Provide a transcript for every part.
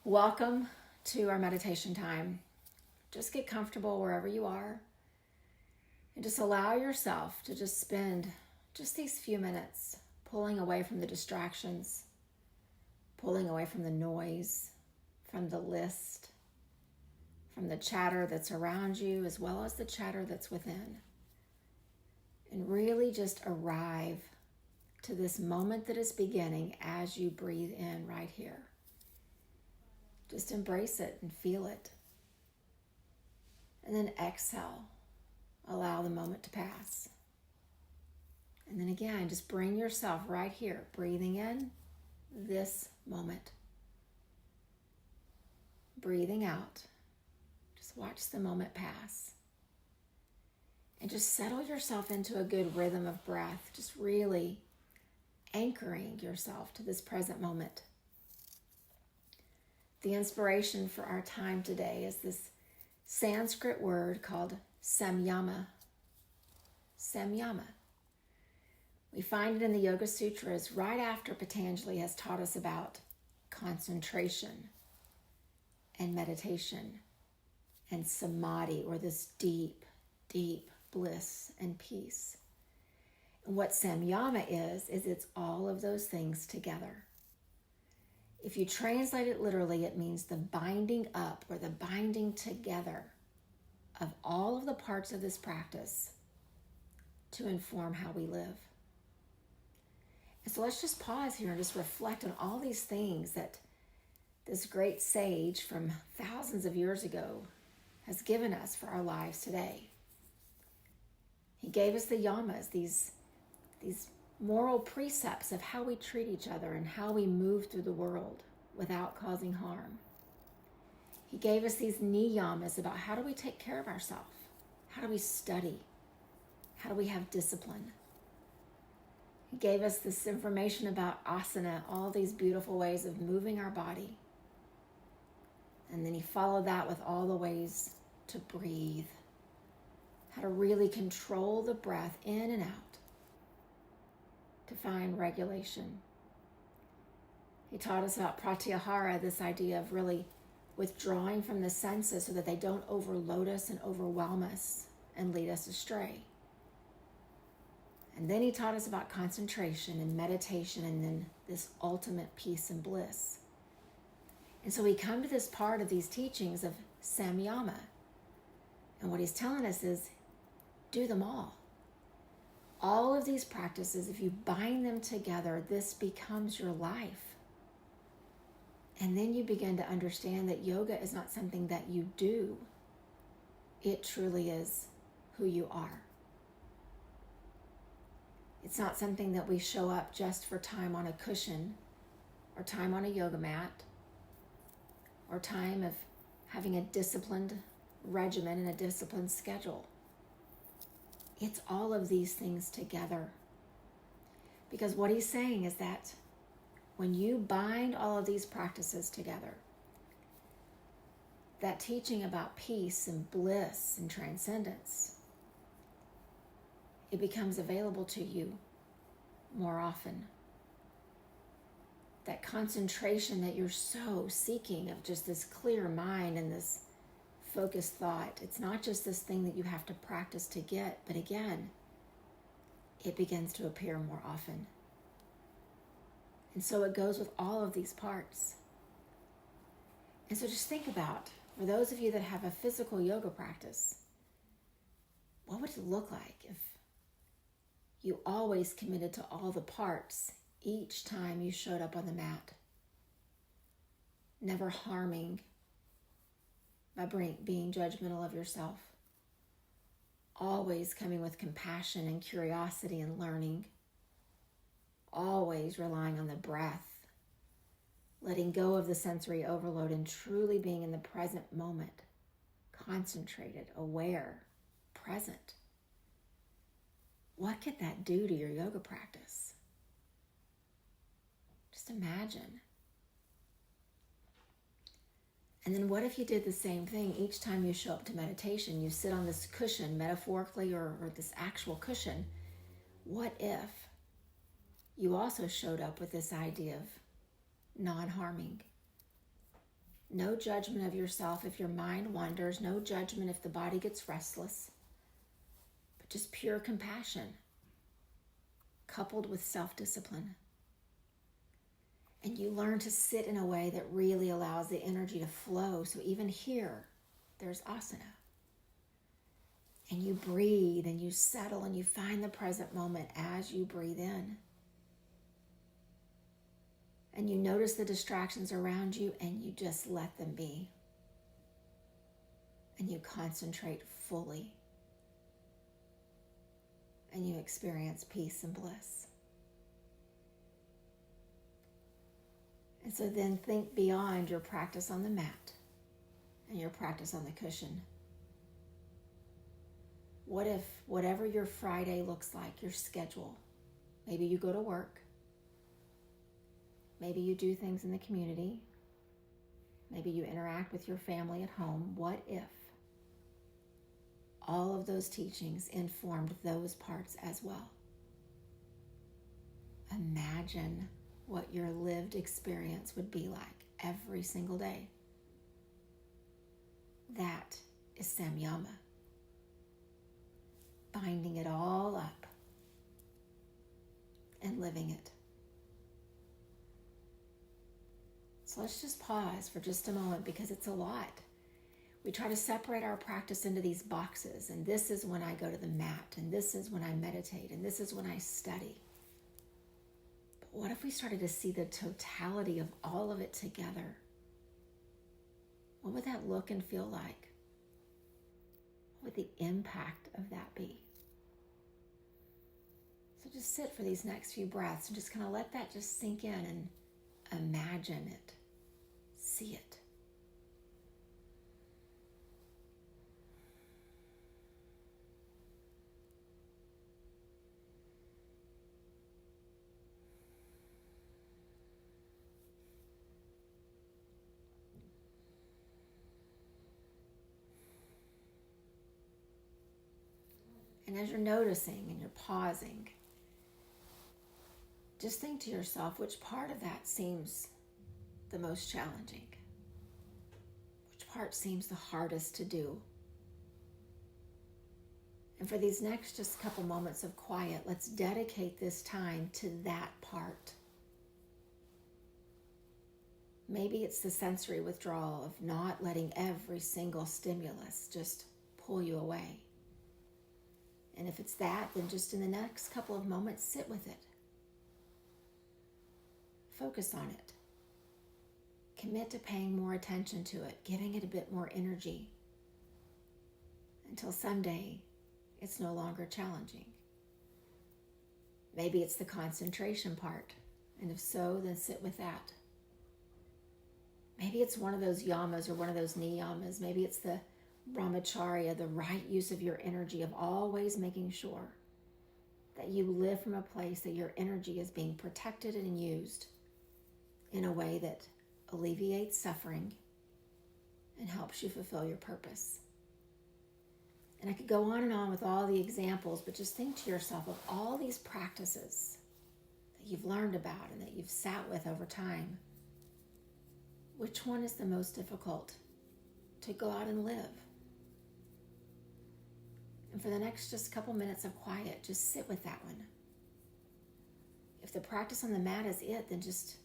Welcome to our meditation time. Just get comfortable wherever you are and just allow yourself to just spend just these few minutes pulling away from the distractions, pulling away from the noise, from the list, from the chatter that's around you as well as the chatter that's within. And really just arrive to this moment that is beginning as you breathe in right here. Just embrace it and feel it. And then exhale. Allow the moment to pass. And then again, just bring yourself right here, breathing in this moment. Breathing out. Just watch the moment pass. And just settle yourself into a good rhythm of breath, just really anchoring yourself to this present moment. The inspiration for our time today is this Sanskrit word called Samyama. Samyama. We find it in the Yoga Sutras right after Patanjali has taught us about concentration and meditation and samadhi, or this deep, deep bliss and peace. And what Samyama is it's all of those things together. If you translate it literally, it means the binding up or the binding together of all of the parts of this practice to inform how we live. And so let's just pause here and just reflect on all these things that this great sage from thousands of years ago has given us for our lives today. He gave us the yamas, these moral precepts of how we treat each other and how we move through the world without causing harm. He gave us these niyamas about how do we take care of ourselves? How do we study? How do we have discipline? He gave us this information about asana, all these beautiful ways of moving our body. And then he followed that with all the ways to breathe, how to really control the breath in and out, to find regulation. He taught us about pratyahara, this idea of really withdrawing from the senses so that they don't overload us and overwhelm us and lead us astray. And then he taught us about concentration and meditation and then this ultimate peace and bliss. And so we come to this part of these teachings of Samyama. And what he's telling us is do them all. All of these practices, if you bind them together, this becomes your life. And then you begin to understand that yoga is not something that you do. It truly is who you are. It's not something that we show up just for time on a cushion or time on a yoga mat or time of having a disciplined regimen and a disciplined schedule. It's all of these things together. Because what he's saying is that when you bind all of these practices together, that teaching about peace and bliss and transcendence, it becomes available to you more often. That concentration that you're so seeking of just this clear mind and this focused thought. It's not just this thing that you have to practice to get, but again, it begins to appear more often. And so it goes with all of these parts. And so just think about, for those of you that have a physical yoga practice, what would it look like if you always committed to all the parts each time you showed up on the mat? Never harming by being judgmental of yourself. Always coming with compassion and curiosity and learning. Always relying on the breath. Letting go of the sensory overload and truly being in the present moment. Concentrated, aware, present. What could that do to your yoga practice? Just imagine. And then what if you did the same thing each time you show up to meditation? You sit on this cushion, metaphorically, or this actual cushion. What if you also showed up with this idea of non-harming, No judgment of yourself if your mind wanders. No judgment if the body gets restless. But just pure compassion coupled with self-discipline. And you learn to sit in a way that really allows the energy to flow. So even here, there's asana. And you breathe and you settle and you find the present moment as you breathe in. And you notice the distractions around you and you just let them be. And you concentrate fully. And you experience peace and bliss. And so then think beyond your practice on the mat and your practice on the cushion. What if whatever your Friday looks like, your schedule, maybe you go to work, maybe you do things in the community, maybe you interact with your family at home, what if all of those teachings informed those parts as well? Imagine what your lived experience would be like every single day. That is Samyama. Binding it all up and living it. So let's just pause for just a moment because it's a lot. We try to separate our practice into these boxes, and this is when I go to the mat, and this is when I meditate, and this is when I study. But what if we started to see the totality of all of it together? What would that look and feel like? What would the impact of that be? So just sit for these next few breaths and just kind of let that just sink in and imagine it. See it. And as you're noticing and you're pausing, just think to yourself, which part of that seems the most challenging? Which part seems the hardest to do? And for these next just couple moments of quiet, let's dedicate this time to that part. Maybe it's the sensory withdrawal of not letting every single stimulus just pull you away. And if it's that, then just in the next couple of moments, sit with it. Focus on it. Commit to paying more attention to it, giving it a bit more energy, until someday it's no longer challenging. Maybe it's the concentration part, and if so, then sit with that. Maybe it's one of those yamas or one of those niyamas. Maybe it's the brahmacharya, the right use of your energy, of always making sure that you live from a place that your energy is being protected and used in a way that alleviates suffering and helps you fulfill your purpose. And I could go on and on with all the examples, but just think to yourself of all these practices that you've learned about and that you've sat with over time. Which one is the most difficult to go out and live? And for the next just couple minutes of quiet, just sit with that one. If the practice on the mat is it, then just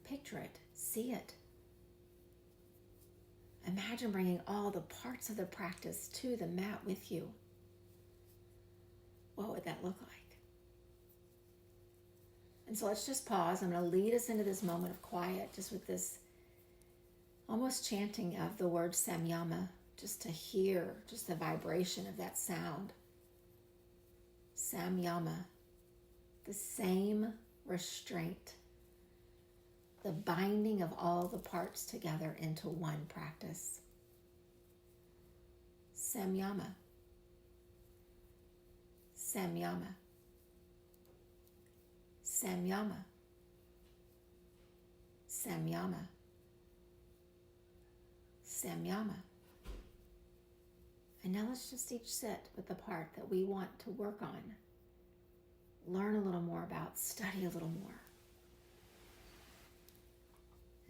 picture it, see it. Imagine bringing all the parts of the practice to the mat with you. What would that look like? And so let's just pause. I'm going to lead us into this moment of quiet, just with this almost chanting of the word Samyama, just to hear just the vibration of that sound. Samyama, the same restraint, the binding of all the parts together into one practice. Samyama, Samyama, Samyama, Samyama, Samyama. And now let's just each sit with the part that we want to work on, learn a little more about, study a little more.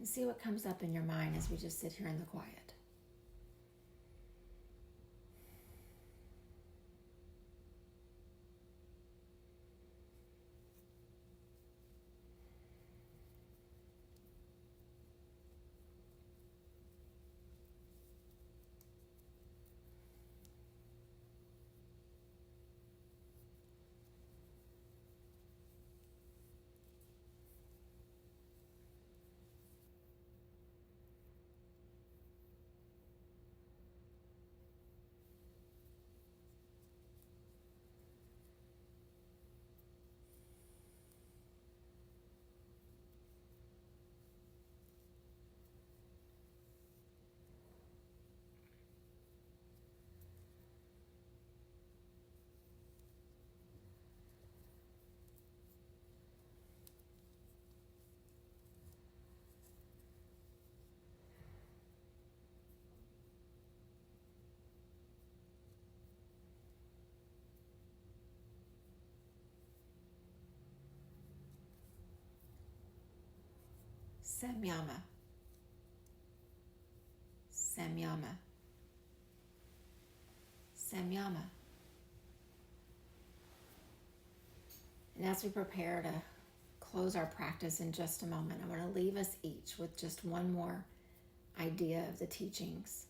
And see what comes up in your mind as we just sit here in the quiet. Samyama. Samyama. Samyama. And as we prepare to close our practice in just a moment, I want to leave us each with just one more idea of the teachings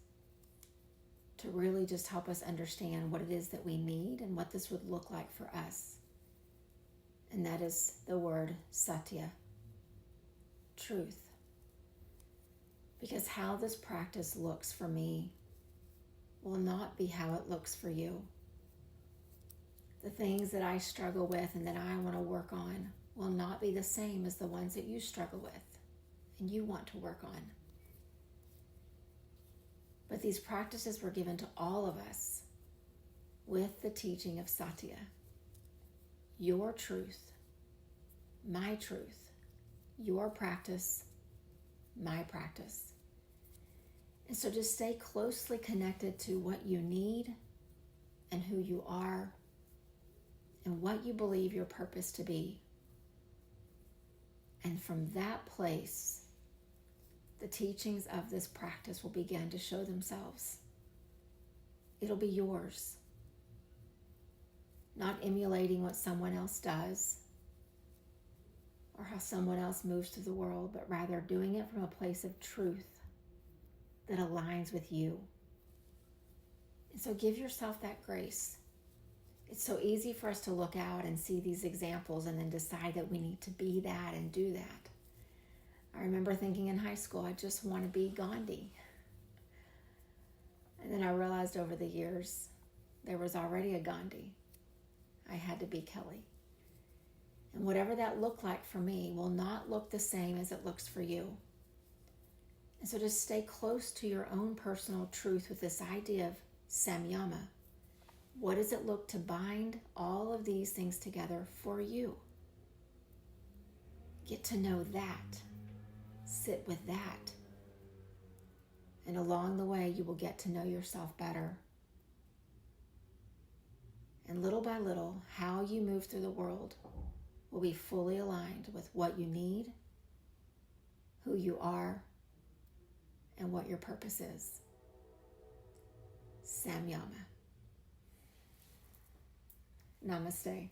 to really just help us understand what it is that we need and what this would look like for us. And that is the word satya, truth. Because how this practice looks for me will not be how it looks for you. The things that I struggle with and that I want to work on will not be the same as the ones that you struggle with and you want to work on. But these practices were given to all of us with the teaching of Satya. Your truth, my truth, your practice, my practice. And so just stay closely connected to what you need and who you are and what you believe your purpose to be. And from that place, the teachings of this practice will begin to show themselves. It'll be yours. Not emulating what someone else does or how someone else moves through the world, but rather doing it from a place of truth that aligns with you. And so give yourself that grace. It's so easy for us to look out and see these examples and then decide that we need to be that and do that. I remember thinking in high school, I just want to be Gandhi. And then I realized over the years, there was already a Gandhi. I had to be Kelly. And whatever that looked like for me will not look the same as it looks for you. And so just stay close to your own personal truth with this idea of Samyama. What does it look to bind all of these things together for you? Get to know that. Sit with that. And along the way, you will get to know yourself better. And little by little, how you move through the world will be fully aligned with what you need, who you are, and what your purpose is. Samyama. Namaste.